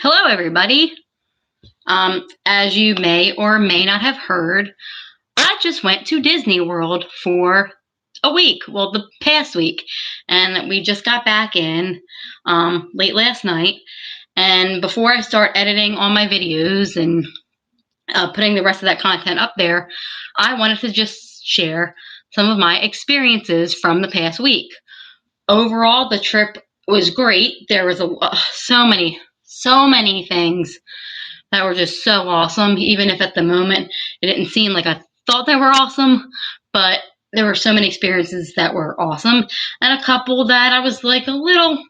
Hello, everybody. As you may or may not have heard, I just went to Disney World for a week. Well, the past week, and we just got back in late last night. And before I start editing all my videos and putting the rest of that content up there, I wanted to just share some of my experiences from the past week. Overall, the trip was great. There was so many things that were just so awesome, even if at the moment it didn't seem like I thought they were awesome, but there were so many experiences that were awesome, and a couple that I was like a little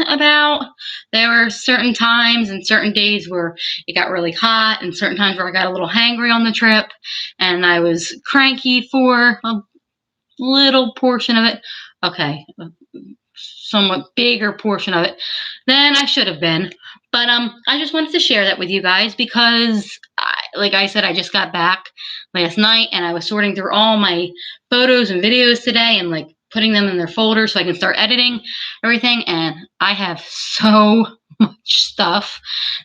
about. There were certain times and certain days where it got really hot, and certain times where I got a little hangry on the trip, and I was cranky for a little portion of it. Okay, a somewhat bigger portion of it than I should have been. But I just wanted to share that with you guys because, like I said, I just got back last night and I was sorting through all my photos and videos today and like putting them in their folders so I can start editing everything. And I have so much stuff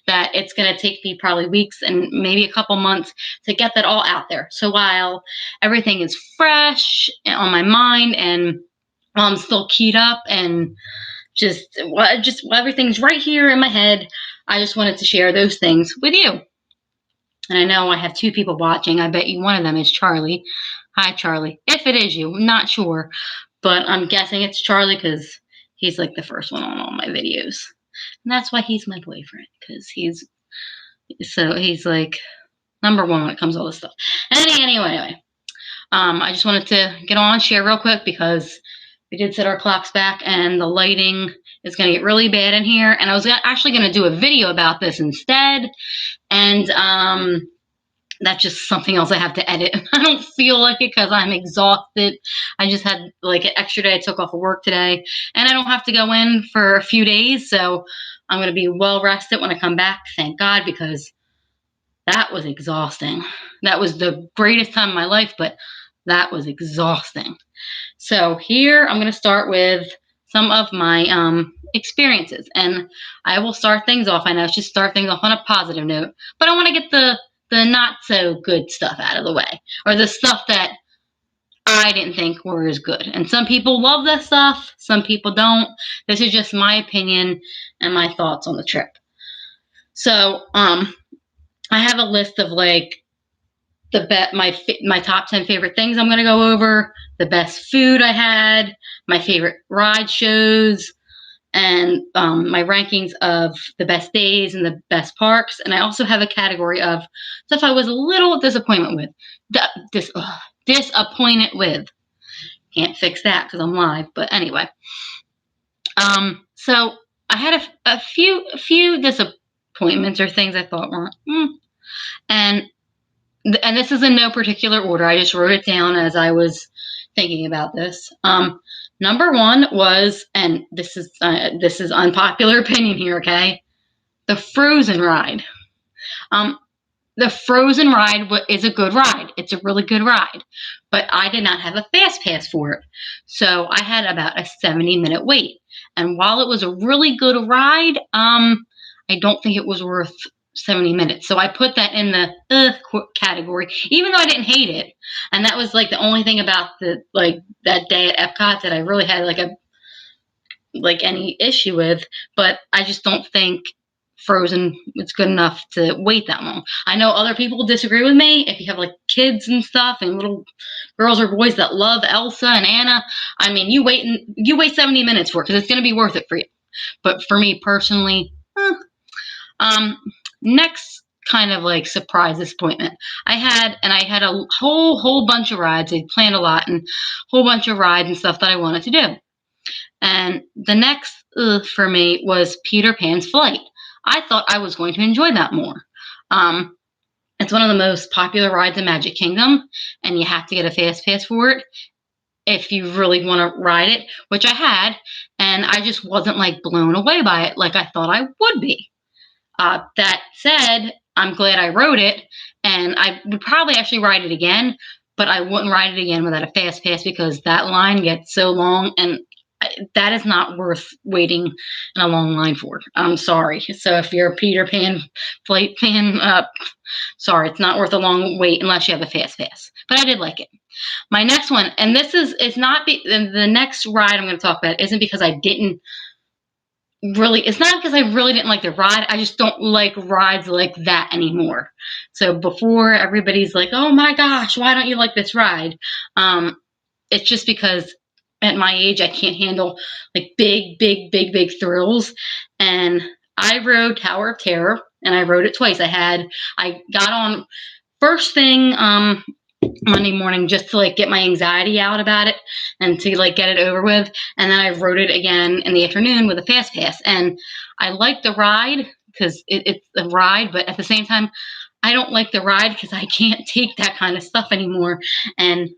that it's going to take me probably weeks and maybe a couple months to get that all out there. So while everything is fresh on my mind and I'm still keyed up and just everything's right here in my head, I just wanted to share those things with you. And I know I have two people watching. I bet you one of them is Charlie. Hi, Charlie. If it is you, I'm not sure, but I'm guessing it's Charlie because he's like the first one on all my videos. And that's why he's my boyfriend, because he's like number one when it comes to all this stuff. Anyway, I just wanted to get on, share real quick because we did set our clocks back and the lighting is going to get really bad in here. And I was actually going to do a video about this instead. And that's just something else I have to edit. I don't feel like it because I'm exhausted. I just had like an extra day. I took off of work today. And I don't have to go in for a few days. So I'm going to be well rested when I come back. Thank God, because that was exhausting. That was the greatest time of my life, but that was exhausting. So here I'm going to start with some of my experiences, and I will start things off. I know I should start things off on a positive note, but I want to get the not so good stuff out of the way, or the stuff that I didn't think were as good. And some people love that stuff, some people don't. This is just my opinion and my thoughts on the trip. So I have a list of like my top 10 favorite things I'm going to go over, the best food I had, my favorite ride shows, and my rankings of the best days and the best parks. And I also have a category of stuff I was a little disappointed with. Can't fix that because I'm live, but anyway. So I had a few disappointments or things I thought weren't, and this is in no particular order. I just wrote it down as I was thinking about this. Number one was, and this is unpopular opinion here, okay? The Frozen ride. The Frozen ride is a good ride. It's a really good ride, but I did not have a fast pass for it, so I had about a 70-minute wait. And while it was a really good ride, I don't think it was worth 70 minutes. So I put that in the category, even though I didn't hate it. And that was like the only thing about that day at Epcot that I really had any issue with. But I just don't think Frozen is good enough to wait that long. I know other people disagree with me. If you have like kids and stuff and little girls or boys that love Elsa and Anna, I mean, you wait 70 minutes for it because it's going to be worth it for you. But for me personally, next kind of like surprise disappointment. I had a whole bunch of rides. I planned a lot and a whole bunch of rides and stuff that I wanted to do. And the next for me was Peter Pan's Flight. I thought I was going to enjoy that more. It's one of the most popular rides in Magic Kingdom, and you have to get a fast pass for it if you really want to ride it, which I had, and I just wasn't like blown away by it like I thought I would be. That said, I'm glad I rode it, and I would probably actually ride it again, but I wouldn't ride it again without a fast pass because that line gets so long, and that is not worth waiting in a long line for. I'm sorry. So if you're a Peter Pan flight fan, sorry, it's not worth a long wait unless you have a fast pass. But I did like it. My next one, and this is, it's not the next ride I'm going to talk about isn't because I didn't really, it's not because I really didn't like the ride. I just don't like rides like that anymore. So before everybody's like, oh my gosh, why don't you like this ride? It's just because at my age, I can't handle like big thrills. And I rode Tower of Terror, and I rode it twice. I got on first thing, Monday morning just to like get my anxiety out about it and to like get it over with. And then I rode it again in the afternoon with a fast pass. And I like the ride because it's a ride, but at the same time, I don't like the ride because I can't take that kind of stuff anymore. And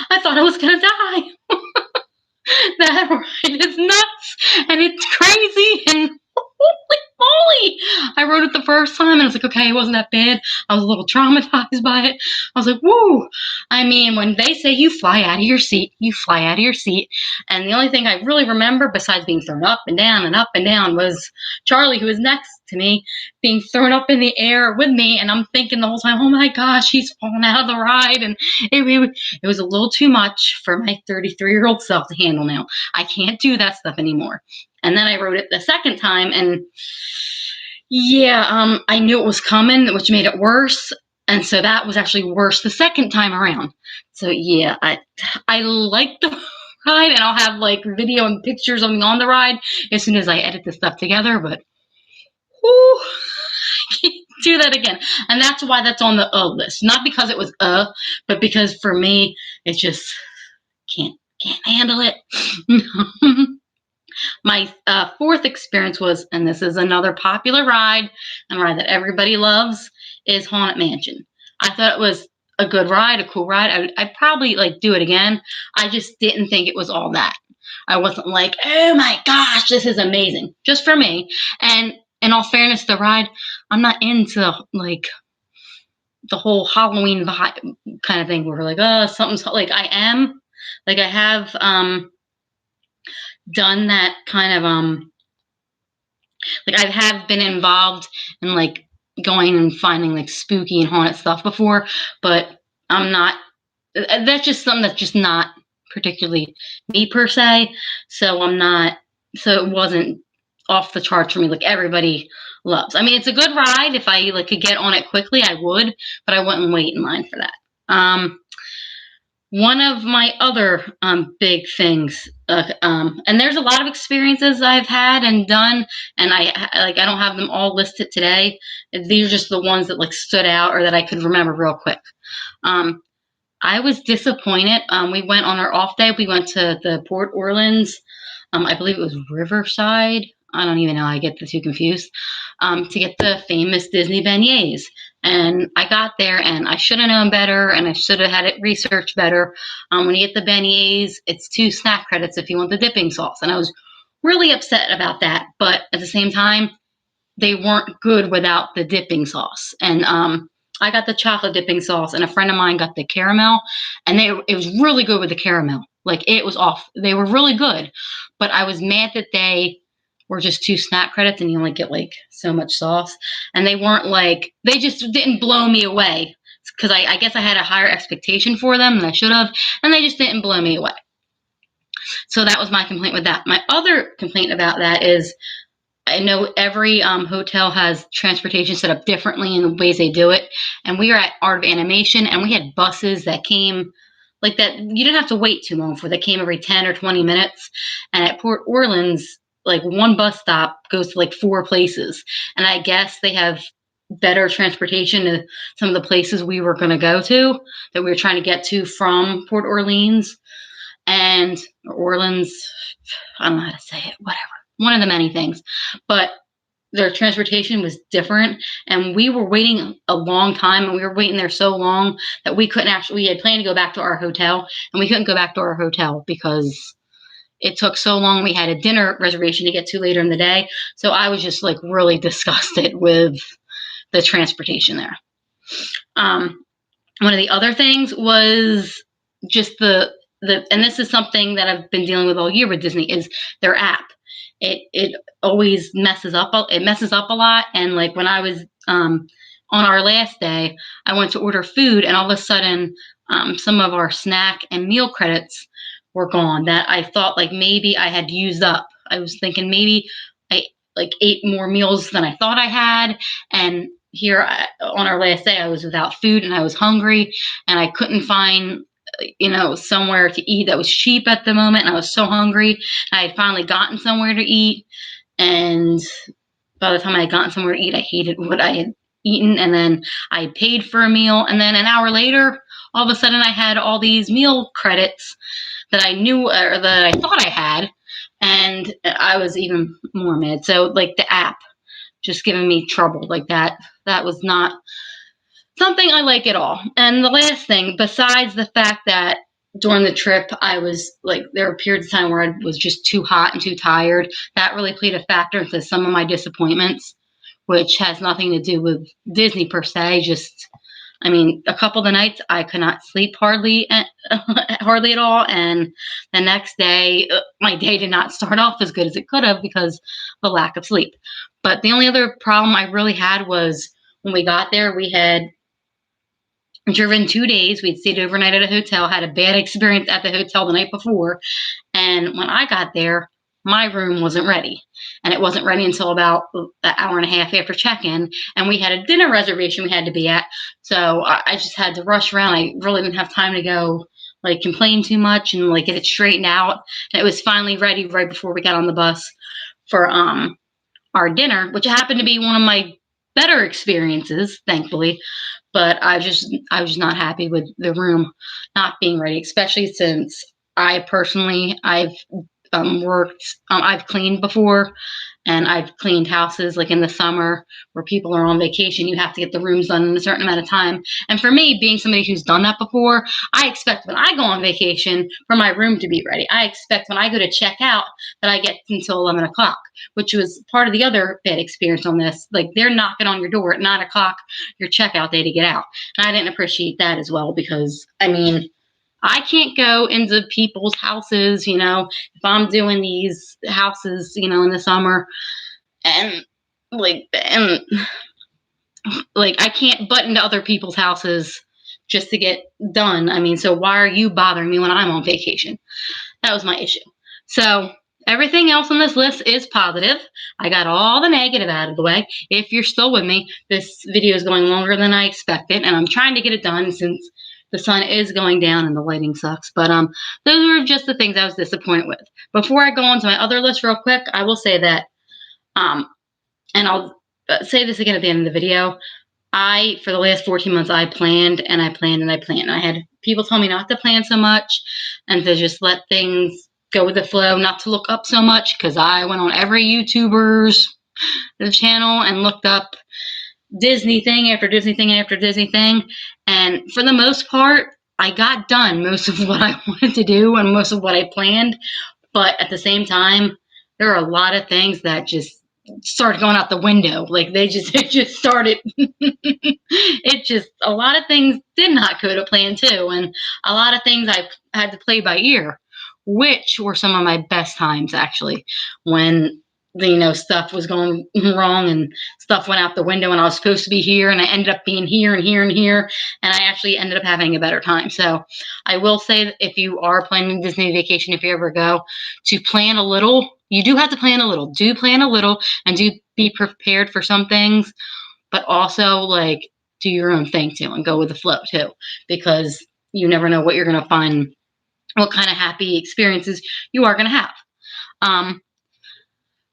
I thought I was going to die. That ride is nuts and it's crazy and holy moly. I rode it the first time and I was like, okay, it wasn't that bad. I was a little traumatized by it. I was like, woo. I mean, when they say you fly out of your seat, you fly out of your seat. And the only thing I really remember besides being thrown up and down was Charlie, who was next to me, being thrown up in the air with me. And I'm thinking the whole time, oh my gosh, he's falling out of the ride. And it was a little too much for my 33-year-old self to handle now. I can't do that stuff anymore. And then I rode it the second time, and yeah, I knew it was coming, which made it worse. And so that was actually worse the second time around. So yeah, I like the ride, and I'll have like video and pictures of me on the ride as soon as I edit this stuff together, but whew, I can't do that again. And that's why that's on the list. Not because it was but because for me, it just can't handle it. My fourth experience was, and this is another popular ride, and a ride that everybody loves, is Haunted Mansion. I thought it was a good ride, a cool ride. I'd probably like do it again. I just didn't think it was all that. I wasn't like, oh my gosh, this is amazing. Just for me. And in all fairness, the ride, I'm not into like the whole Halloween vibe kind of thing where like, oh, something's like I am. Like I have done that kind of like I have been involved in like going and finding like spooky and haunted stuff before, but I'm not, that's just something that's just not particularly me per se. So it wasn't off the charts for me like everybody loves. I mean, it's a good ride. If I like could get on it quickly, I would, but I wouldn't wait in line for that. One of my other big things, and there's a lot of experiences I've had and done, and I don't have them all listed today. These are just the ones that like stood out or that I could remember real quick. I was disappointed. We went on our off day. We went to the Port Orleans. I believe it was Riverside. I don't even know. I get the two confused. To get the famous Disney beignets. And I got there and I should have known better and I should have had it researched better. When you get the beignets, it's 2 snack credits if you want the dipping sauce. And I was really upset about that. But at the same time, they weren't good without the dipping sauce. And I got the chocolate dipping sauce and a friend of mine got the caramel. And it was really good with the caramel. Like it was off. They were really good. But I was mad that they were just 2 snack credits and you only get like so much sauce. And they weren't like, they just didn't blow me away. Because I guess I had a higher expectation for them than I should have. And they just didn't blow me away. So that was my complaint with that. My other complaint about that is I know every hotel has transportation set up differently in the ways they do it. And we were at Art of Animation and we had buses that came like that. You didn't have to wait too long for. That came every 10 or 20 minutes. And at Port Orleans, like one bus stop goes to like 4 places. And I guess they have better transportation to some of the places we were going to go to that we were trying to get to from Port Orleans and Orleans. I don't know how to say it, whatever. One of the many things, but their transportation was different and we were waiting a long time and we were waiting there so long that we had planned to go back to our hotel and we couldn't go back to our hotel because it took so long. We had a dinner reservation to get to later in the day. So I was just like really disgusted with the transportation there. One of the other things was just the and this is something that I've been dealing with all year with Disney, is their app. It always messes up. It messes up a lot. And like when I was on our last day, I went to order food, and all of a sudden, some of our snack and meal credits were gone that I thought like maybe I had used up. I was thinking maybe I like ate more meals than I thought I had. And on our last day, I was without food and I was hungry and I couldn't find, somewhere to eat that was cheap at the moment. And I was so hungry. I had finally gotten somewhere to eat. And by the time I had gotten somewhere to eat, I hated what I had eaten. And then I paid for a meal. And then an hour later, all of a sudden I had all these meal credits that I knew or that I thought I had. And I was even more mad. So like the app just giving me trouble like that was not something I like at all. And the last thing, besides the fact that during the trip, I was like, there were periods of time where I was just too hot and too tired. That really played a factor into some of my disappointments, which has nothing to do with Disney per se. A couple of the nights I could not sleep hardly at all. And the next day, my day did not start off as good as it could have because of the lack of sleep. But the only other problem I really had was when we got there, we had driven 2 days. We'd stayed overnight at a hotel, had a bad experience at the hotel the night before. And when I got there, my room wasn't ready. And it wasn't ready until about an hour and a half after check-in. And we had a dinner reservation we had to be at. So I just had to rush around. I really didn't have time to go like complain too much and like get it straightened out. And it was finally ready right before we got on the bus for our dinner, which happened to be one of my better experiences, thankfully. But I was just not happy with the room not being ready, especially since I've I've cleaned before, and I've cleaned houses like in the summer where people are on vacation. You have to get the rooms done in a certain amount of time. And for me, being somebody who's done that before, I expect when I go on vacation for my room to be ready. I expect when I go to check out that I get until 11 o'clock, which was part of the other bad experience on this. Like they're knocking on your door at 9 o'clock, your checkout day to get out. And I didn't appreciate that as well because, I can't go into people's houses, if I'm doing these houses, in the summer and I can't butt into other people's houses just to get done. So why are you bothering me when I'm on vacation? That was my issue. So everything else on this list is positive. I got all the negative out of the way. If you're still with me, this video is going longer than I expected, and I'm trying to get it done since the sun is going down and the lighting sucks. But those were just the things I was disappointed with. Before I go on to my other list real quick, I will say that, and I'll say this again at the end of the video, for the last 14 months, I planned and I planned and I planned. I had people tell me not to plan so much and to just let things go with the flow, not to look up so much, because I went on every YouTuber's channel and looked up Disney thing after Disney thing after Disney thing. And for the most part, I got done most of what I wanted to do and most of what I planned. But at the same time, there are a lot of things that just started going out the window. Like it just started. A lot of things did not go to plan too. And a lot of things I had to play by ear, which were some of my best times actually, when stuff was going wrong and stuff went out the window and I was supposed to be here and I ended up being here and here and here, and I actually ended up having a better time. So I will say that if you are planning a Disney vacation, if you ever go, to plan a little. You do have to plan a little. Do plan a little and do be prepared for some things, but also do your own thing too and go with the flow too, because you never know what you're going to find, what kind of happy experiences you are going to have.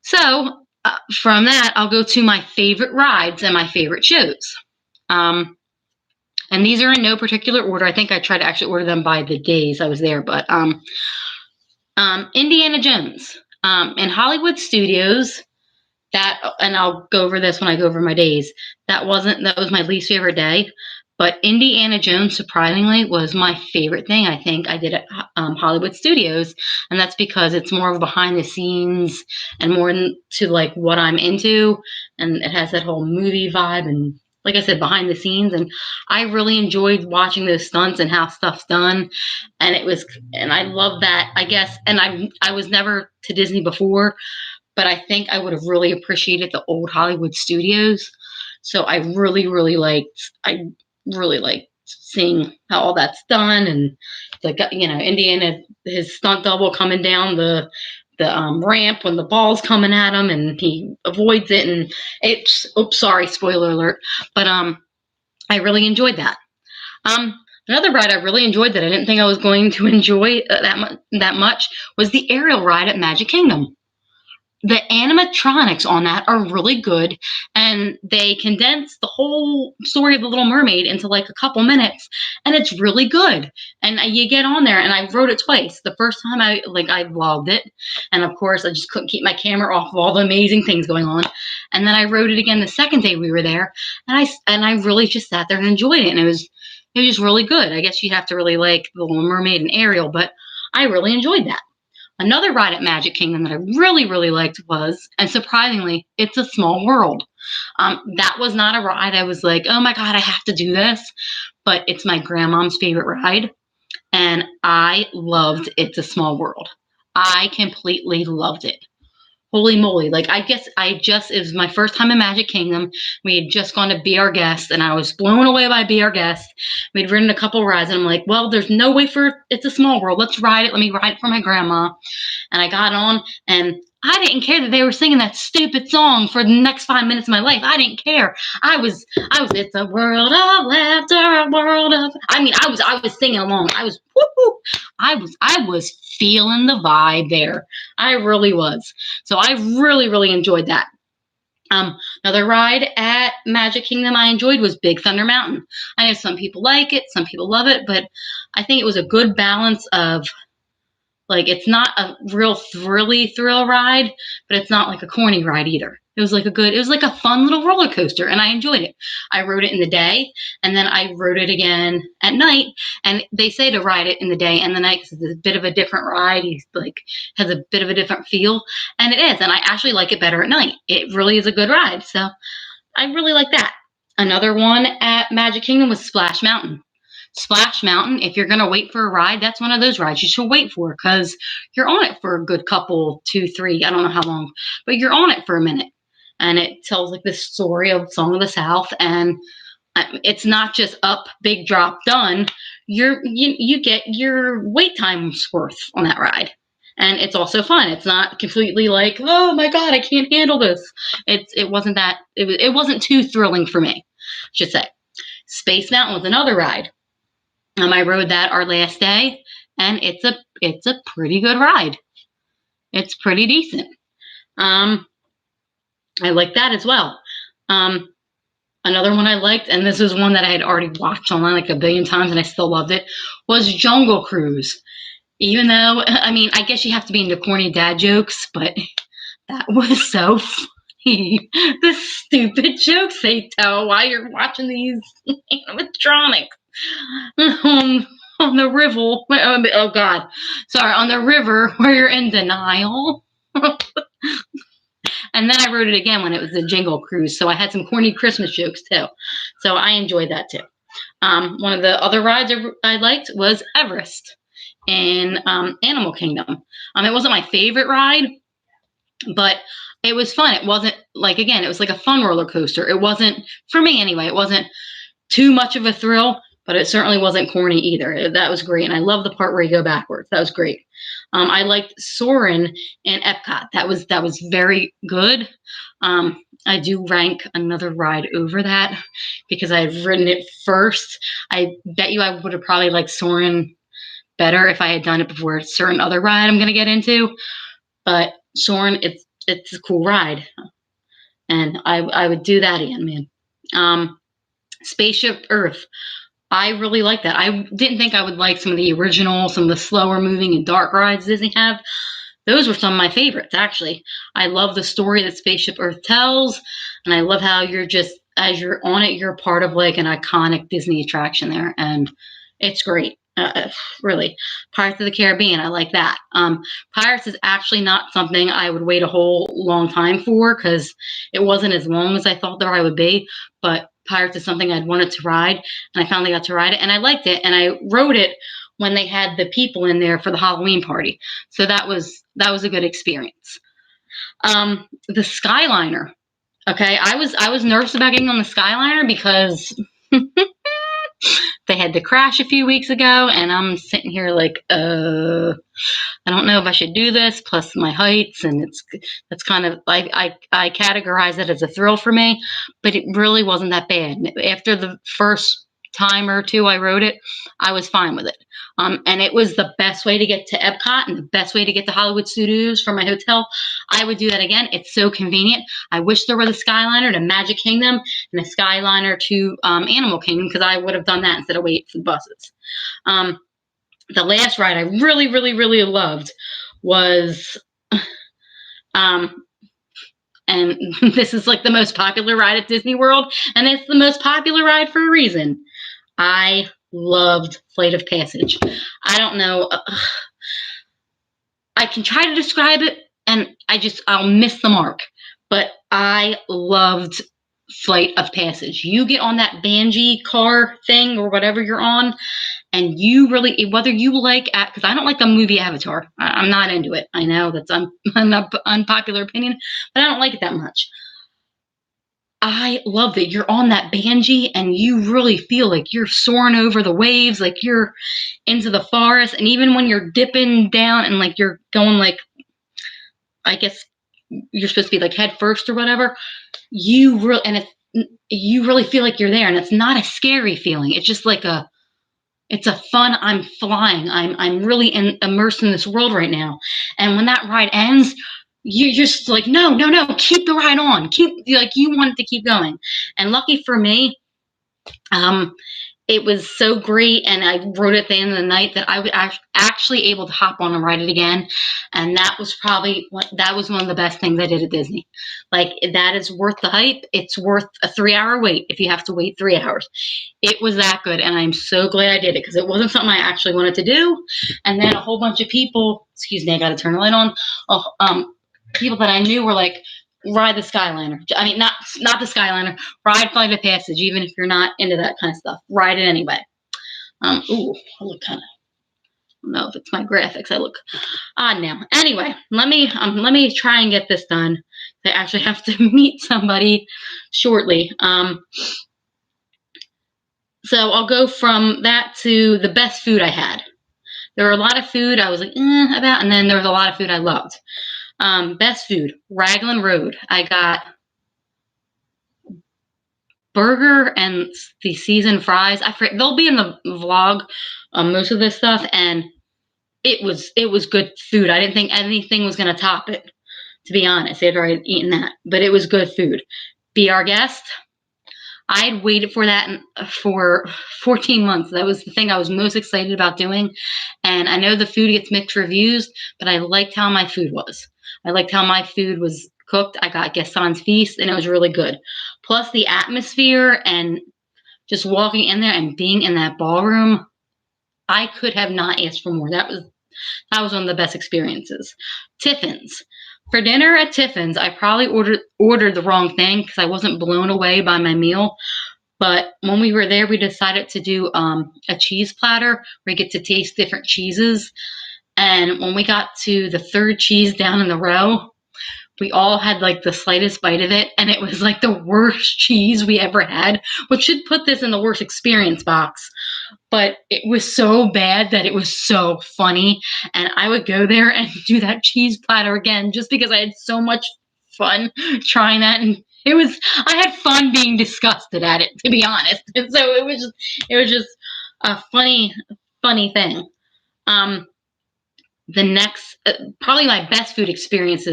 So from that, I'll go to my favorite rides and my favorite shows. And these are in no particular order. I think I tried to actually order them by the days I was there, but Indiana Jones in Hollywood Studios. And I'll go over this when I go over my days. That was my least favorite day. But Indiana Jones, surprisingly, was my favorite thing I think I did at Hollywood Studios. And that's because it's more of behind the scenes and more to what I'm into. And it has that whole movie vibe. And like I said, behind the scenes, and I really enjoyed watching those stunts and how stuff's done. And I love that, I guess. And I was never to Disney before, but I think I would have really appreciated the old Hollywood studios. So I really liked seeing how all that's done, and Indiana, his stunt double coming down the ramp when the ball's coming at him, and he avoids it, and oops, sorry, spoiler alert, but I really enjoyed that. Another ride I really enjoyed that I didn't think I was going to enjoy that much was the aerial ride at Magic Kingdom. The animatronics on that are really good, and they condense the whole story of the Little Mermaid into like a couple minutes, and it's really good. And you get on there, and I rode it twice. The first time I vlogged it, and of course I just couldn't keep my camera off of all the amazing things going on. And then I rode it again the second day we were there, and I really just sat there and enjoyed it, and it was just really good. I guess you have to really like the Little Mermaid and Ariel, but I really enjoyed that. Another ride at Magic Kingdom that I really, really liked was, and surprisingly, It's a Small World. That was not a ride I was like, oh my God, I have to do this, but it's my grandmom's favorite ride, and I loved It's a Small World. I completely loved it. Holy moly. Like, it was my first time in Magic Kingdom. We had just gone to Be Our Guest, and I was blown away by Be Our Guest. We'd ridden a couple rides, and I'm like, well, there's no way for It's a Small World. Let's ride it. Let me ride it for my grandma. And I got on, and I didn't care that they were singing that stupid song for the next 5 minutes of my life. I didn't care. It's a world of laughter, a world of, I was singing along. Woo-hoo. I was feeling the vibe there. I really was. So I really, really enjoyed that. Another ride at Magic Kingdom I enjoyed was Big Thunder Mountain. I know some people like it, some people love it, but I think it was a good balance of, like, it's not a real thrill ride, but it's not like a corny ride either. It was like a fun little roller coaster, and I enjoyed it. I rode it in the day, and then I rode it again at night. And they say to ride it in the day and the night because it's a bit of a different ride. He's like, has a bit of a different feel, and it is. And I actually like it better at night. It really is a good ride, so I really like that. Another one at Magic Kingdom was Splash Mountain. Splash Mountain, if you're going to wait for a ride, that's one of those rides you should wait for, because you're on it for a good couple, 2, 3, I don't know how long, but you're on it for a minute. And it tells like the story of Song of the South, and it's not just up, big drop, done. You get your wait time's worth on that ride. And it's also fun. It's not completely like, oh my God, I can't handle this. It wasn't too thrilling for me, I should say. Space Mountain was another ride. I rode that our last day, and it's a pretty good ride. It's pretty decent. I like that as well. Another one I liked, and this is one that I had already watched online like a billion times, and I still loved it, was Jungle Cruise. Even though, I guess you have to be into corny dad jokes, but that was so funny. The stupid jokes they tell while you're watching these animatronics. On the river, on the river where you're in denial. And then I wrote it again when it was the Jingle Cruise, so I had some corny Christmas jokes too. So I enjoyed that too. One of the other rides I liked was Everest in Animal Kingdom. It wasn't my favorite ride, but it was fun. It wasn't it was like a fun roller coaster. It wasn't, for me anyway, it wasn't too much of a thrill, but it certainly wasn't corny either. That was great. And I love the part where you go backwards. That was great. I liked Soarin' in Epcot. That was very good. I do rank another ride over that because I had ridden it first. I bet you I would have probably liked Soarin' better if I had done it before a certain other ride I'm going to get into. But Soarin', it's a cool ride. And I would do that again, man. Spaceship Earth. I really like that. I didn't think I would like some of the slower moving and dark rides Disney have. Those were some of my favorites, actually. I love the story that Spaceship Earth tells, and I love how as you're on it, you're part of like an iconic Disney attraction there, and it's great. Really. Pirates of the Caribbean, I like that. Pirates is actually not something I would wait a whole long time for because it wasn't as long as I thought the ride would be, but Pirates is something I'd wanted to ride, and I finally got to ride it, and I liked it, and I rode it when they had the people in there for the Halloween party. So that was a good experience. The Skyliner. Okay, I was nervous about getting on the Skyliner because they had the crash a few weeks ago, and I'm sitting here like, I don't know if I should do this. Plus my heights, and that's kind of like I categorize it as a thrill for me, but it really wasn't that bad. After the first time or two I rode it, I was fine with it. And it was the best way to get to Epcot and the best way to get to Hollywood Studios from my hotel. I would do that again. It's so convenient. I wish there were the Skyliner to Magic Kingdom and the Skyliner to Animal Kingdom, because I would have done that instead of waiting for the buses. The last ride I really, really, really loved was, and this is like the most popular ride at Disney World, and it's the most popular ride for a reason. I loved Flight of Passage. I don't know. I can try to describe it, and I'll miss the mark. But I loved Flight of Passage. You get on that Banshee car thing or whatever you're on, and you really, whether you like, because I don't like the movie Avatar. I'm not into it. I know that's an unpopular opinion, but I don't like it that much. I loved it. You're on that Banshee, and you really feel like you're soaring over the waves, like you're into the forest. And even when you're dipping down and like you're going like, I guess you're supposed to be like head first or whatever, you really feel like you're there, and it's not a scary feeling. It's just like it's a fun, I'm flying. I'm really immersed in this world right now. And when that ride ends, you're just like, no, keep the ride on. You want it to keep going. And lucky for me, it was so great, and I rode it at the end of the night that I was actually able to hop on and ride it again. And that was one of the best things I did at Disney. Like, that is worth the hype. It's worth a 3-hour wait if you have to wait 3 hours. It was that good, and I'm so glad I did it, because it wasn't something I actually wanted to do. And then a whole bunch of people, excuse me, I got to turn the light on. People that I knew were like, ride the Skyliner. I mean, not the Skyliner. Ride Flight of Passage, even if you're not into that kind of stuff. Ride it anyway. I look kind of. I don't know if it's my graphics. I look odd now. Anyway, let me try and get this done. I actually have to meet somebody shortly. So I'll go from that to the best food I had. There were a lot of food I was like about, and then there was a lot of food I loved. Best food, Raglan Road. I got burger and the seasoned fries. They'll be in the vlog, most of this stuff, and it was good food. I didn't think anything was gonna top it, to be honest, after I'd eaten that. But it was good food. Be Our Guest. I had waited for that for 14 months. That was the thing I was most excited about doing. And I know the food gets mixed reviews, but I liked how my food was. I liked how my food was cooked. I got Gaston's Feast, and it was really good. Plus the atmosphere and just walking in there and being in that ballroom, I could have not asked for more. That was one of the best experiences. Tiffin's. For dinner at Tiffin's, I probably ordered the wrong thing because I wasn't blown away by my meal. But when we were there, we decided to do a cheese platter where you get to taste different cheeses. And when we got to the third cheese down in the row, we all had like the slightest bite of it, and it was like the worst cheese we ever had, which should put this in the worst experience box. But it was so bad that it was so funny, and I would go there and do that cheese platter again just because I had so much fun trying that. And I had fun being disgusted at it, to be honest. And so it was just a funny thing. The next, probably my best food experience,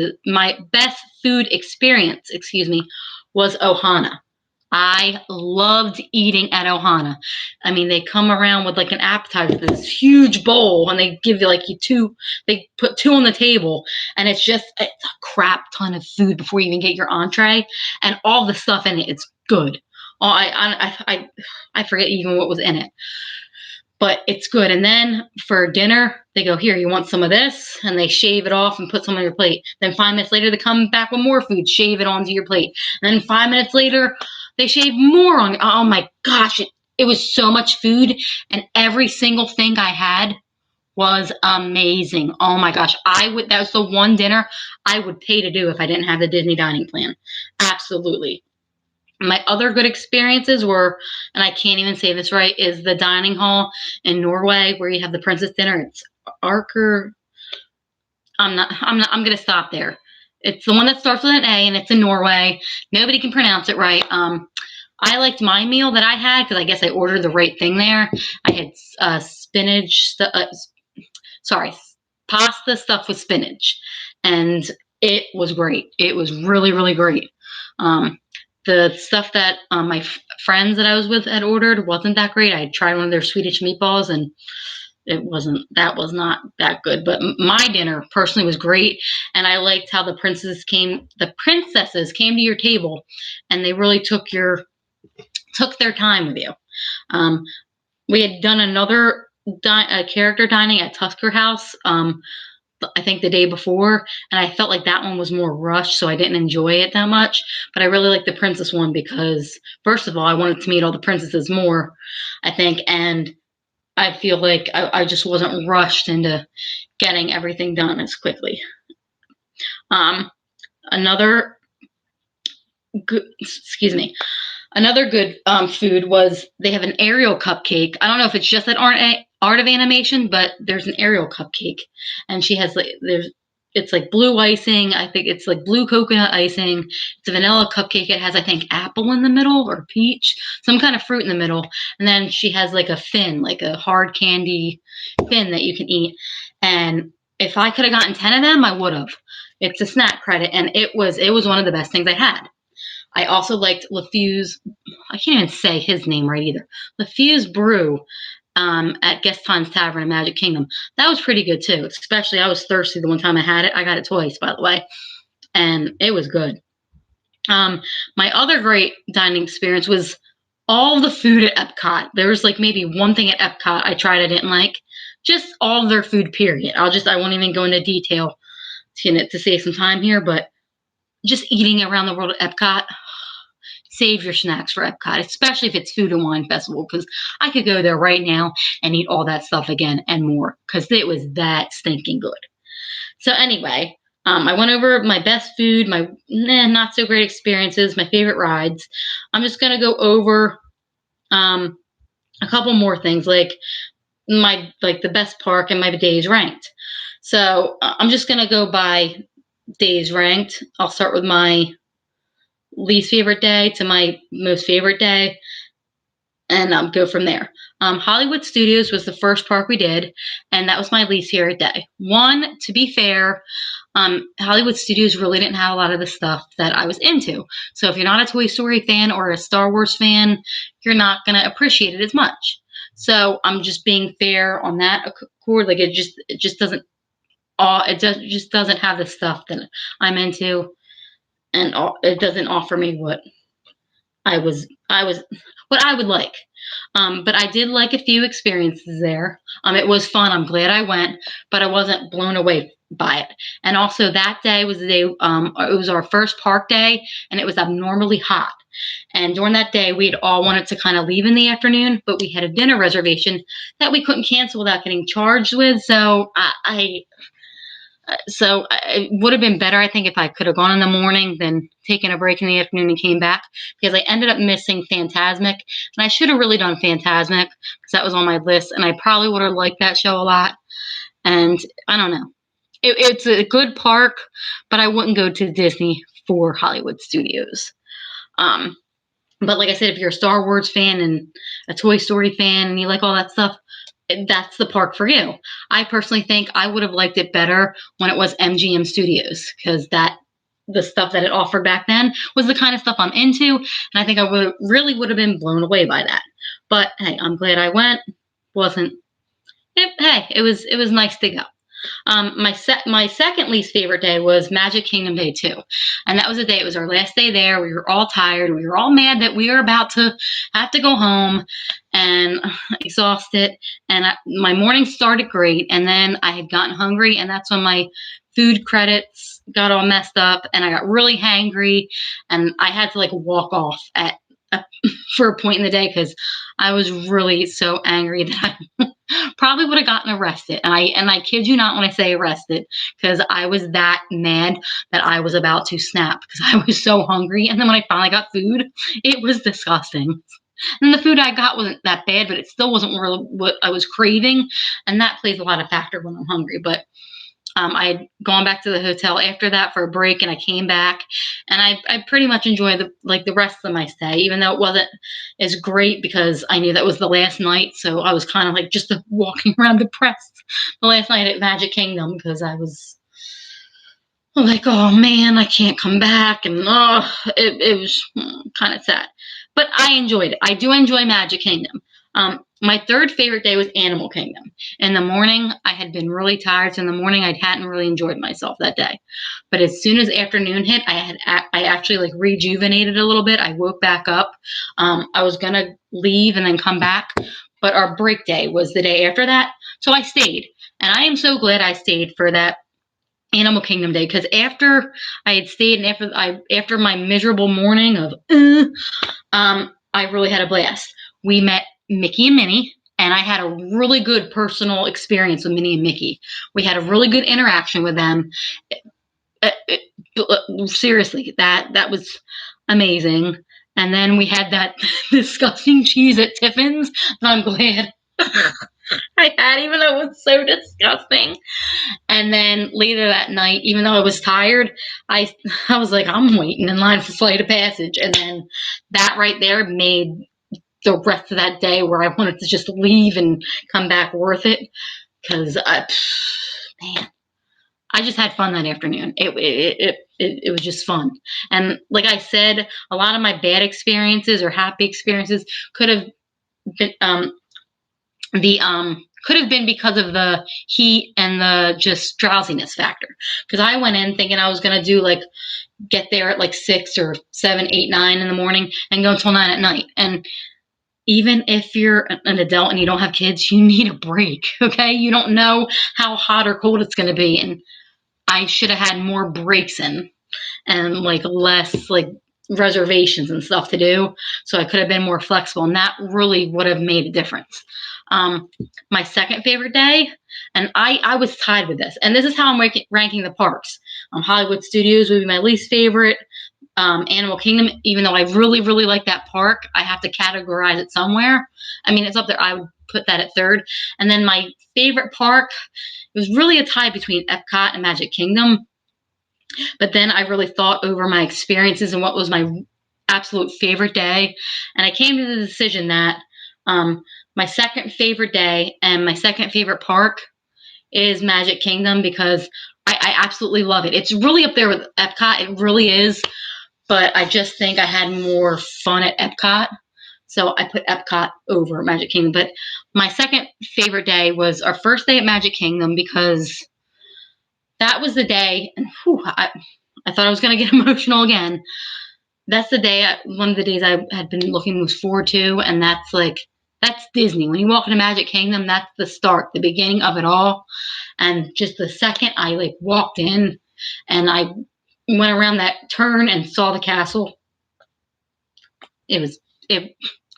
was Ohana. I loved eating at Ohana. I mean, they come around with like an appetizer, this huge bowl, and they give you they put 2 on the table, and it's a crap ton of food before you even get your entree, and all the stuff in it, it's good. I forget even what was in it. but it's good. And then for dinner, they go, here, you want some of this? And they shave it off and put some on your plate. Then 5 minutes later, they come back with more food, shave it onto your plate. And then 5 minutes later, they shave more on. Oh my gosh, it was so much food. And every single thing I had was amazing. Oh my gosh. That was the one dinner I would pay to do if I didn't have the Disney dining plan. Absolutely. My other good experiences were, and I can't even say this right, is the dining hall in Norway where you have the princess dinner. It's Arker. I'm going to stop there. It's the one that starts with an A and it's in Norway. Nobody can pronounce it right. I liked my meal that I had because I guess I ordered the right thing there. I had pasta stuffed with spinach, and it was great. It was really, really great. The stuff that my friends that I was with had ordered wasn't that great. I had tried one of their Swedish meatballs, and that was not that good. But my dinner personally was great, and I liked how the princesses came to your table, and they really took their time with you. We had done another character dining at Tusker House, I think the day before, and I felt like that one was more rushed, so I didn't enjoy it that much. But I really liked the princess one because, first of all, I wanted to meet all the princesses more, I think, and I feel like I just wasn't rushed into getting everything done as quickly. Another good food was they have an Ariel cupcake. I don't know if it's just at Art of Animation, but there's an Ariel cupcake, and she has it's like blue icing. I think it's like blue coconut icing. It's a vanilla cupcake. It has, I think, apple in the middle or peach, some kind of fruit in the middle, and then she has like a fin, like a hard candy fin that you can eat. And if I could have gotten 10 of them, I would have. It's a snack credit, and it was one of the best things I had. I also liked LeFew's, I can't even say his name right either, LeFew's Brew at Guest Times Tavern in Magic Kingdom. That was pretty good too, especially I was thirsty the one time I had it. I got it twice, by the way, and it was good. My other great dining experience was all the food at Epcot. There was like maybe one thing at Epcot I tried I didn't like. Just all of their food, period. I won't even go into detail to save some time here, but just eating around the world at Epcot, save your snacks for Epcot, especially if it's Food and Wine Festival, because I could go there right now and eat all that stuff again and more, because it was that stinking good. So anyway, I went over my best food, my not so great experiences, my favorite rides. I'm just going to go over a couple more things, like the best park and my days ranked. So I'm just going to go by days ranked. I'll start with my least favorite day to my most favorite day, and go from there. Hollywood Studios was the first park we did, and that was my least favorite day. One, to be fair, Hollywood Studios really didn't have a lot of the stuff that I was into. So if you're not a Toy Story fan or a Star Wars fan, you're not going to appreciate it as much. So I'm just being fair on that accord. Like it just doesn't have the stuff that I'm into, and it doesn't offer me what I would like. But I did like a few experiences there. It was fun. I'm glad I went, but I wasn't blown away by it. And also that day was the day, it was our first park day, and it was abnormally hot. And during that day, we'd all wanted to kind of leave in the afternoon, but we had a dinner reservation that we couldn't cancel without getting charged with. So it would have been better, I think, if I could have gone in the morning than taken a break in the afternoon and came back, because I ended up missing Fantasmic, and I should have really done Fantasmic because that was on my list, and I probably would have liked that show a lot. And I don't know. It's a good park, but I wouldn't go to Disney for Hollywood Studios. But like I said, if you're a Star Wars fan and a Toy Story fan and you like all that stuff, that's the park for you. I personally think I would have liked it better when it was MGM Studios, because the stuff that it offered back then was the kind of stuff I'm into, and I think I would have been blown away by that. But hey, I'm glad I went. It was nice to go. My second least favorite day was Magic Kingdom Day 2. And that was the day, it was our last day there. We were all tired. We were all mad that we were about to have to go home and exhausted. And my morning started great. And then I had gotten hungry, and that's when my food credits got all messed up, and I got really hangry, and I had to like walk off for a point in the day because I was really so angry that I probably would have gotten arrested. And I kid you not when I say arrested, because I was that mad that I was about to snap because I was so hungry. And then when I finally got food, it was disgusting. And the food I got wasn't that bad, but it still wasn't really what I was craving. And that plays a lot of factor when I'm hungry. But I had gone back to the hotel after that for a break, and I came back, and I pretty much enjoyed the rest of my stay, even though it wasn't as great because I knew that was the last night. So I was kind of like just walking around depressed the last night at Magic Kingdom because I was like, oh man, I can't come back, and it was kind of sad. But I enjoyed it. I do enjoy Magic Kingdom. My third favorite day was Animal Kingdom. In the morning, I had been really tired, so in the morning I hadn't really enjoyed myself that day. But as soon as afternoon hit, I actually like rejuvenated a little bit. I woke back up. I was gonna leave and then come back, but our break day was the day after that, so I stayed. And I am so glad I stayed for that Animal Kingdom Day, because after I had stayed and after my miserable morning of I really had a blast. We met Mickey and Minnie, and I had a really good personal experience with Minnie and Mickey. We had a really good interaction with them. Seriously, that was amazing. And then we had that disgusting cheese at Tiffin's that I'm glad I had, even though it was so disgusting. And then later that night, even though I was tired, I was like, I'm waiting in line for Flight of Passage. And then that right there made the rest of that day where I wanted to just leave and come back worth it. Because, man, I just had fun that afternoon. It was just fun. And like I said, a lot of my bad experiences or happy experiences could have been, could have been because of the heat and the just drowsiness factor. Because I went in thinking I was going to get there at like 6 or 7, 8, 9 in the morning and go until 9 at night. And even if you're an adult and you don't have kids, you need a break, okay? You don't know how hot or cold it's going to be. And I should have had more breaks in and like less like reservations and stuff to do. So I could have been more flexible, and that really would have made a difference. My second favorite day, and I was tied with this, and this is how I'm ranking the parks. Hollywood Studios would be my least favorite. Animal Kingdom, even though I really, really like that park, I have to categorize it somewhere. I mean, it's up there. I would put that at third. And then my favorite park, it was really a tie between Epcot and Magic Kingdom. But then I really thought over my experiences and what was my absolute favorite day. And I came to the decision that my second favorite day and my second favorite park is Magic Kingdom, because I absolutely love it. It's really up there with Epcot. It really is. But I just think I had more fun at Epcot. So I put Epcot over Magic Kingdom. But my second favorite day was our first day at Magic Kingdom, because that was the day, and I thought I was going to get emotional again. That's the day, one of the days I had been looking most forward to, and that's Disney. When you walk into Magic Kingdom, that's the start, the beginning of it all. And just the second I walked in and I went around that turn and saw the castle,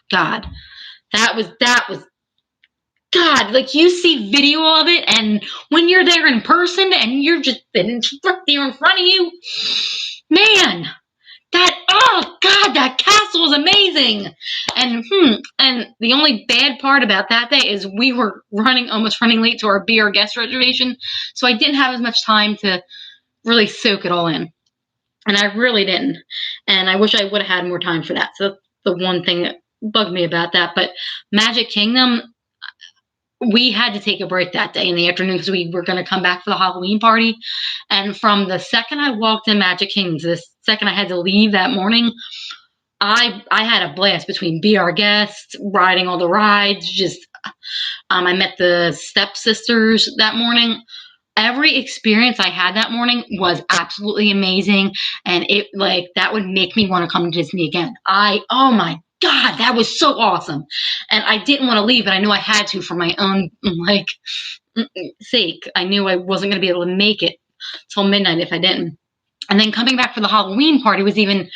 God, that was God, you see video of it, and when you're there in person and you're just sitting right there in front of you, man, oh God, that castle is amazing. And the only bad part about that day is we were almost running late to our Be Our Guest reservation, so I didn't have as much time to really soak it all in. And I really didn't. And I wish I would have had more time for that. So that's the one thing that bugged me about that. But Magic Kingdom, we had to take a break that day in the afternoon because we were going to come back for the Halloween party. And from the second I walked in Magic Kingdom to the second I had to leave that morning, I had a blast between Be Our Guest, riding all the rides. I met the stepsisters that morning. every experience I had that morning was absolutely amazing. And it like, that would make me want to come to Disney again. Oh my God, that was so awesome. And I didn't want to leave, but I knew I had to for my own, like, sake. I knew I wasn't going to be able to make it till midnight if I didn't. And then coming back for the Halloween party was even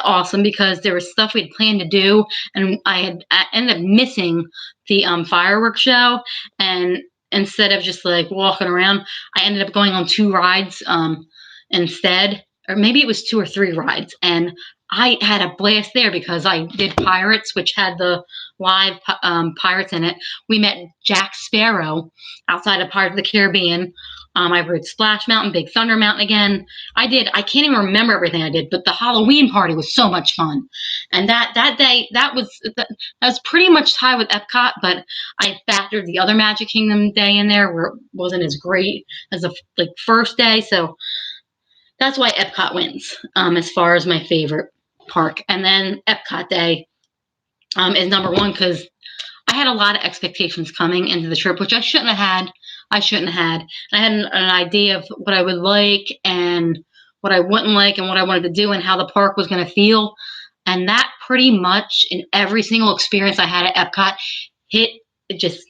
awesome because there was stuff we had planned to do, and I ended up missing the fireworks show. And instead of just like walking around, I ended up going on 2 rides instead, or maybe it was 2 or 3 rides. And I had a blast there because I did Pirates, which had the live pirates in it. We met Jack Sparrow outside of Pirates of the Caribbean. I rode Splash Mountain, Big Thunder Mountain again. I can't even remember everything I did, but the Halloween party was so much fun. And that day, that was pretty much tied with Epcot, but I factored the other Magic Kingdom day in there where it wasn't as great as the first day. So that's why Epcot wins as far as my favorite park. And then Epcot day is number 1 because I had a lot of expectations coming into the trip, which I shouldn't have had. I had an idea of what I would like and what I wouldn't like and what I wanted to do and how the park was going to feel. And that pretty much in every single experience I had at Epcot hit it just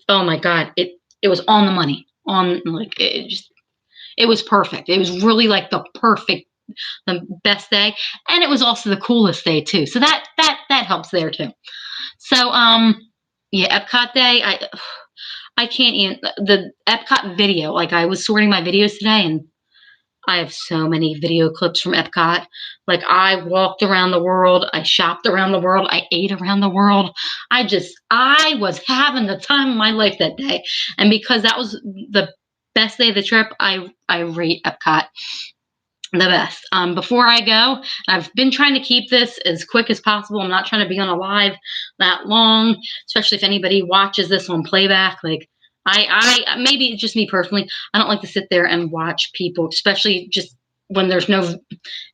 oh my God, it was on the money. It was perfect. It was really like the best day, and it was also the coolest day too. So that helps there too. So yeah, Epcot day, I can't even, the Epcot video, like I was sorting my videos today and I have so many video clips from Epcot. Like I walked around the world, I shopped around the world, I ate around the world. I was having the time of my life that day. And because that was the best day of the trip, I rate Epcot the best. Before I go, I've been trying to keep this as quick as possible. I'm not trying to be on a live that long, especially if anybody watches this on playback. Like I maybe it's just me personally. I don't like to sit there and watch people, especially just when there's no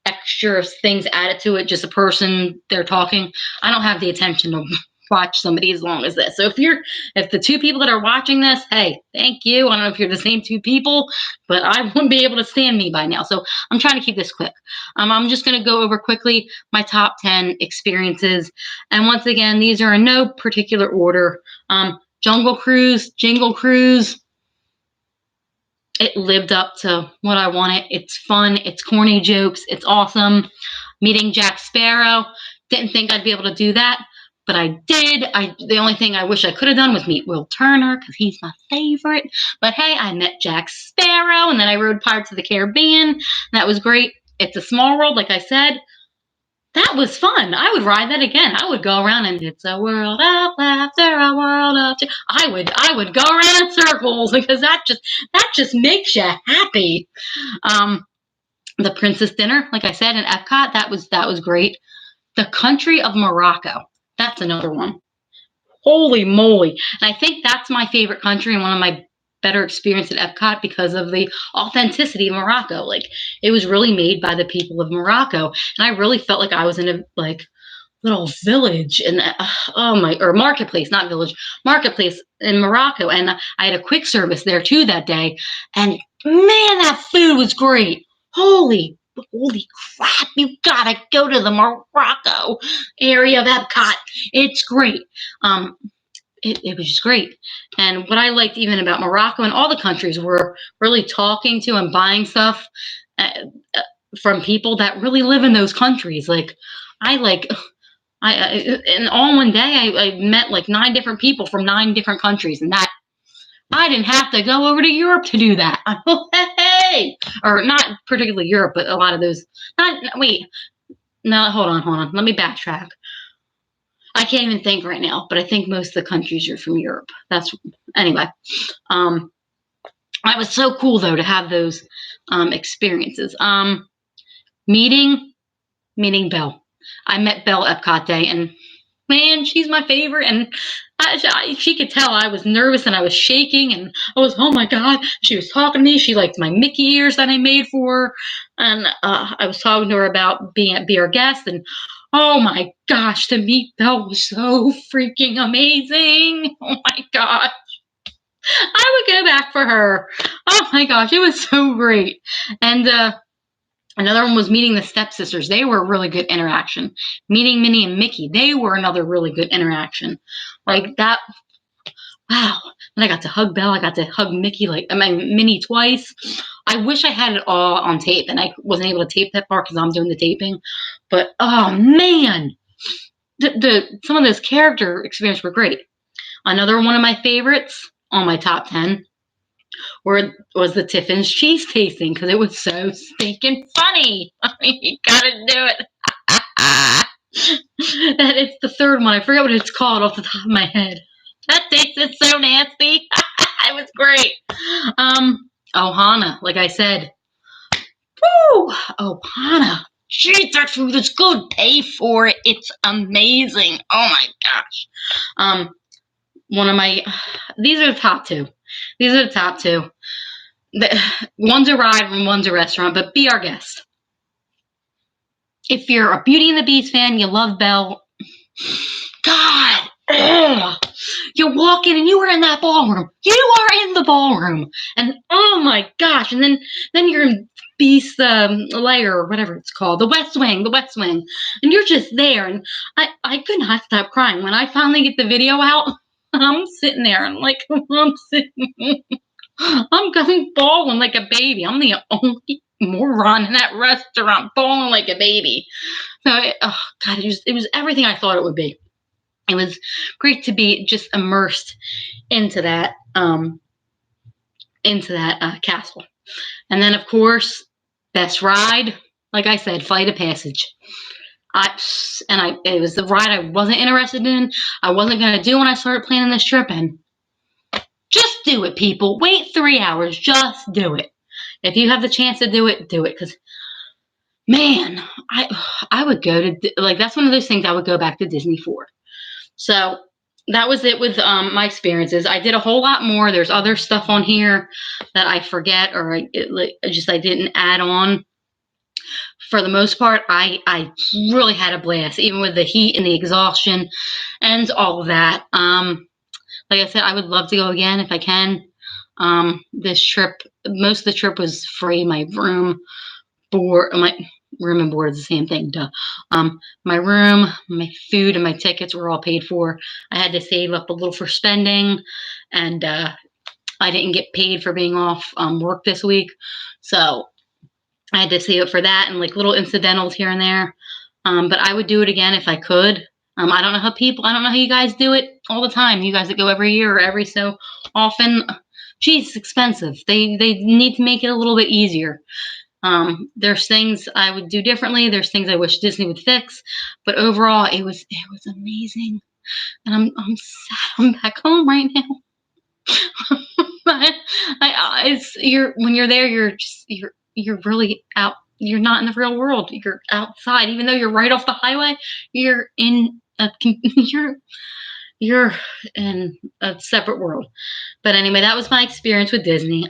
extra things added to it, just a person they're talking. I don't have the attention to watch somebody as long as this. So if the 2 people that are watching this, hey, thank you. I don't know if you're the same 2 people, but I wouldn't be able to stand me by now. So I'm trying to keep this quick. I'm just going to go over quickly my top 10 experiences. And once again, these are in no particular order. Jungle Cruise, Jingle Cruise. It lived up to what I wanted. It's fun. It's corny jokes. It's awesome. Meeting Jack Sparrow. Didn't think I'd be able to do that, but I did. The only thing I wish I could have done was meet Will Turner because he's my favorite. But hey, I met Jack Sparrow, and then I rode Pirates of the Caribbean. That was great. It's a small world, like I said. That was fun. I would ride that again. I would go around and it's a world of laughter, a world of joy. I would go around in circles because that just makes you happy. The Princess Dinner, like I said, in Epcot, that was great. The country of Morocco. That's another one. Holy moly. And I think that's my favorite country and one of my better experience at Epcot because of the authenticity of Morocco. Like it was really made by the people of Morocco. And I really felt like I was in a little village and or marketplace, not village, marketplace in Morocco. And I had a quick service there too that day. And man, that food was great. Holy crap, you gotta go to the Morocco area of Epcot. It's great. It was just great. And what I liked even about Morocco and all the countries were really talking to and buying stuff from people that really live in those countries. Like and all in one day, I met like 9 different people from 9 different countries, and that I didn't have to go over to Europe to do that. Hey, or not particularly Europe, but a lot of those. Hold on. Let me backtrack. I can't even think right now, but I think most of the countries are from Europe. Anyway. It was so cool though to have those experiences. Meeting Belle. I met Belle Epcot Day, and man, she's my favorite. And she could tell I was nervous and I was shaking, and I was, oh my God, she was talking to me. She liked my Mickey ears that I made for her, and I was talking to her about be our guest, and oh my gosh, to meet Belle was so freaking amazing. Oh my God. I would go back for her. Oh my gosh, it was so great. And another one was meeting the stepsisters. They were a really good interaction. Meeting Minnie and Mickey, they were another really good interaction. Like that, wow. And I got to hug Belle. I got to hug Mickey, Minnie twice. I wish I had it all on tape, and I wasn't able to tape that part because I'm doing the taping. But oh man, some of those character experiences were great. Another one of my favorites on my top 10 was the Tiffin's cheese tasting because it was so stinking funny. I mean, you gotta do it. And it's the third one. I forget what it's called off the top of my head. That tasted so nasty. It was great. Ohana, like I said. Woo! Ohana. Jeez, that food is good. Pay for it. It's amazing. Oh my gosh. These are the top two. These are the top two. One's a ride and one's a restaurant, but be our guest. If you're a Beauty and the Beast fan, you love Belle. God, you walk in and you were in that ballroom. You are in the ballroom, and oh my gosh! And then you're in Beast lair or whatever it's called, the West Wing, and you're just there. And I could not stop crying when I finally get the video out. I'm sitting there and I'm going bawling like a baby. I'm the only moron in that restaurant bawling like a baby. So, oh God, it was everything I thought it would be. It was great to be just immersed into that castle. And then, of course, best ride, like I said, Flight of Passage. It was the ride I wasn't interested in. I wasn't going to do when I started planning this trip, and just do it, people. Wait 3 hours. Just do it. If you have the chance to do it, do it. Because, man, I would go to, that's one of those things I would go back to Disney for. So that was it with my experiences. I did a whole lot more. There's other stuff on here that I forget or I didn't add on. For the most part, I really had a blast, even with the heat and the exhaustion and all of that. Like I said, I would love to go again if I can. This trip, most of the trip was free. My room and board is the same thing, duh. My room, my food, and my tickets were all paid for. I had to save up a little for spending, and I didn't get paid for being off work this week, so I had to save up for that and little incidentals here and there. But I would do it again if I could. I don't know how you guys do it all the time. You guys that go every year or every so often. Geez, it's expensive. They need to make it a little bit easier. There's things I would do differently. There's things I wish Disney would fix. But overall, it was amazing. And I'm sad I'm back home right now. When you're there, you're really out. You're not in the real world. You're outside, even though you're right off the highway. You're in a separate world. But anyway, that was my experience with Disney.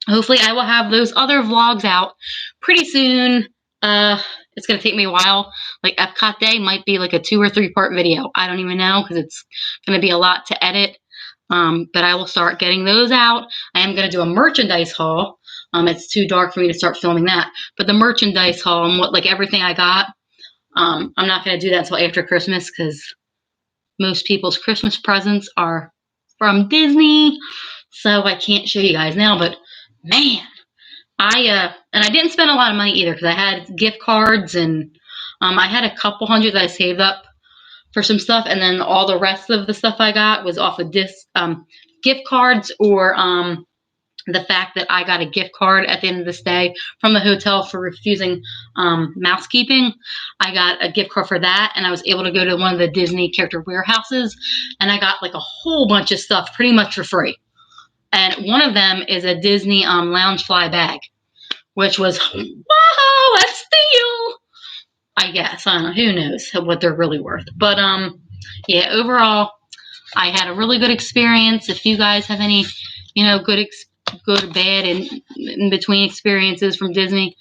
Hopefully I will have those other vlogs out pretty soon. It's going to take me a while. Epcot Day might be a 2 or 3 part video. I don't even know because it's going to be a lot to edit. But I will start getting those out. I am going to do a merchandise haul. It's too dark for me to start filming that. But the merchandise haul and everything I got, I'm not going to do that until after Christmas because most people's Christmas presents are from Disney. So I can't show you guys now, but man, I didn't spend a lot of money either because I had gift cards and I had a couple hundred that I saved up for some stuff, and then all the rest of the stuff I got was off of gift cards or the fact that I got a gift card at the end of the stay from the hotel for refusing mousekeeping. I got a gift card for that, and I was able to go to one of the Disney character warehouses, and I got a whole bunch of stuff pretty much for free. And one of them is a Disney Loungefly bag, which was, wow, a steal! I guess. I don't know. Who knows what they're really worth. But, yeah, overall, I had a really good experience. If you guys have any, good, bad, and in between experiences from Disney,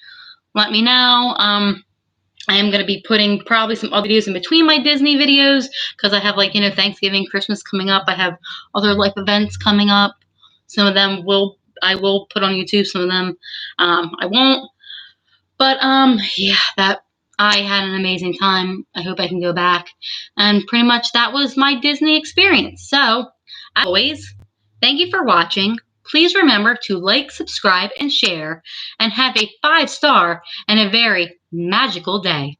let me know. I am going to be putting probably some other videos in between my Disney videos because I have Thanksgiving, Christmas coming up. I have other life events coming up. Some of them I will put on YouTube some of them. I won't. But yeah, that I had an amazing time. I hope I can go back. And pretty much that was my Disney experience. So, as always, thank you for watching. Please remember to like, subscribe, and share, and have a 5-star and a very magical day.